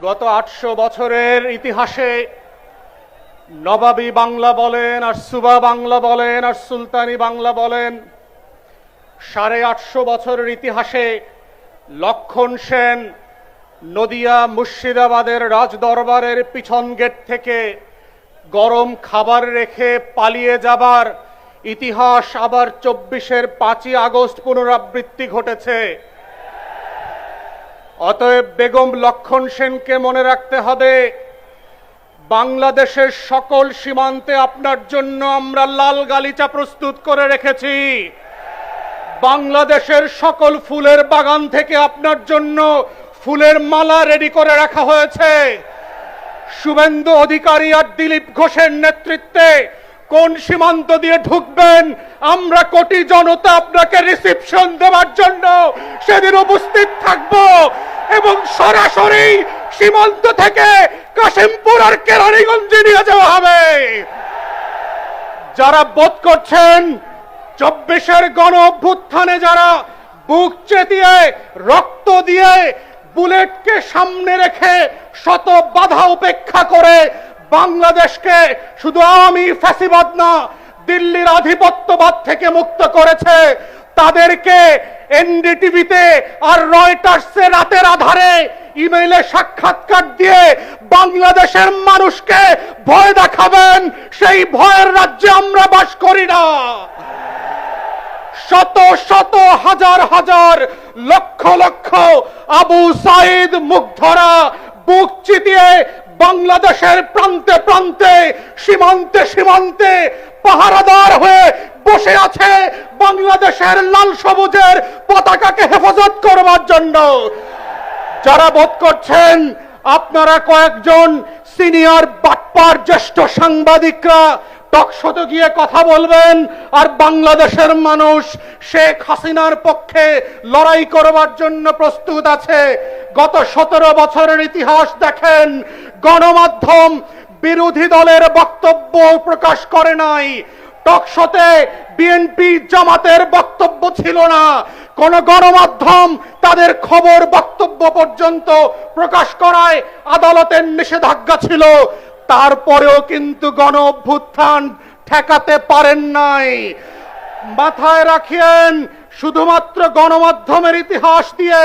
গত ৮০০ বছরের ইতিহাসে নবাবী বাংলা বলেন আর সুবা বাংলা বলেন আর সুলতানি বাংলা বলেন, ৮৫০ বছরের ইতিহাসে লক্ষণ সেন নদিয়া মুর্শিদাবাদের রাজদরবারের পিছন গেট থেকে গরম খাবার রেখে পালিয়ে যাবার ইতিহাস আবার ২৪-এর ৫ই আগস্ট পুনরাবৃত্তি ঘটেছে। অতএব বেগম লক্ষণ সেনকে মনে রাখতে হবে, বাংলাদেশের সকল সীমান্তে আপনার জন্য আমরা লাল গালিচা প্রস্তুত করে রেখেছি। বাংলাদেশের সকল ফুলের বাগান থেকে আপনার জন্য ফুলের মালা রেডি করে রাখা হয়েছে। শুভেন্দু অধিকারী আর দিলীপ ঘোষের নেতৃত্বে কোন সীমান্ত দিয়ে ঢুকবেন, আমরা কোটি জনতা আপনাকে রিসিপশন দেওয়ার জন্য সেদিন উপস্থিত থাকব এবং সরাসরি সীমান্ত থেকে কাশিমপুর আর কেরানীগঞ্জে নিয়ে যাওয়া হবে। যারা বোধ করছেন ২৪-এর গণ অভ্যুত্থানে যারা বুক চেতিয়ে রক্ত দিয়ে বুলেটকে সামনে রেখে শত বাধা উপেক্ষা করে বাংলাদেশকে শুধু আওয়ামী ফ্যাসিবাদ না দিল্লির আধিপত্যবাদ থেকে মুক্ত করেছে, তাদেরকে এনডিটিভিতে আর রয়টার্সে রাতের আধারে ইমেইলে সাক্ষাৎকার দিয়ে বাংলাদেশের মানুষকে ভয় দেখাবেন, সেই ভয়ের রাজ্যে আমরা বাস করি না। শত শত হাজার হাজার লক্ষ লক্ষ আবু সাইদ মুগ্ধরা বুক চিতিয়ে বাংলাদেশের প্রান্তে প্রান্তে সীমান্তে সীমান্তে পাহারাদার হয়ে বসে আছে বাংলাদেশের লাল সবুজের পতাকাকে হেফাজত করবার জন্য। যারা বোধ করছেন আপনারা কয়েকজন সিনিয়র বাটপার জ্যেষ্ঠ সাংবাদিকরা টকশোতে গিয়ে কথা বলবেন আর বাংলাদেশের মানুষ শেখ হাসিনার পক্ষে লড়াই করবার জন্য প্রস্তুত আছে, গত ১৭ বছরের ইতিহাস দেখেন, গণমাধ্যম বিরোধী দলের বক্তব্য প্রকাশ করে নাই। টকশোতে বিএনপি জামাতের বক্তব্য ছিল না, কোন গণমাধ্যম তাদের খবর বক্তব্য পর্যন্ত প্রকাশ করায় আদালতের নিষেধাজ্ঞা ছিল। তারপরেও কিন্তু গণ অভ্যুত্থান ঠেকাতে পারেন নাই। মাথায় রাখেন, শুধুমাত্র গণমাধ্যমের ইতিহাস দিয়ে,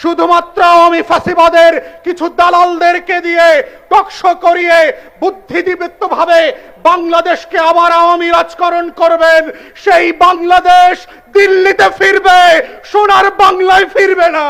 শুধুমাত্র আওয়ামী ফ্যাসিবাদের কিছু দালালদেরকে দিয়ে টকশো করিয়ে বুদ্ধিদীপ্ত ভাবে বাংলাদেশকে আবার আওয়ামী রাজকরণ করবেন, সেই বাংলাদেশ দিল্লিতে ফিরবে, সোনার বাংলায় ফিরবে না।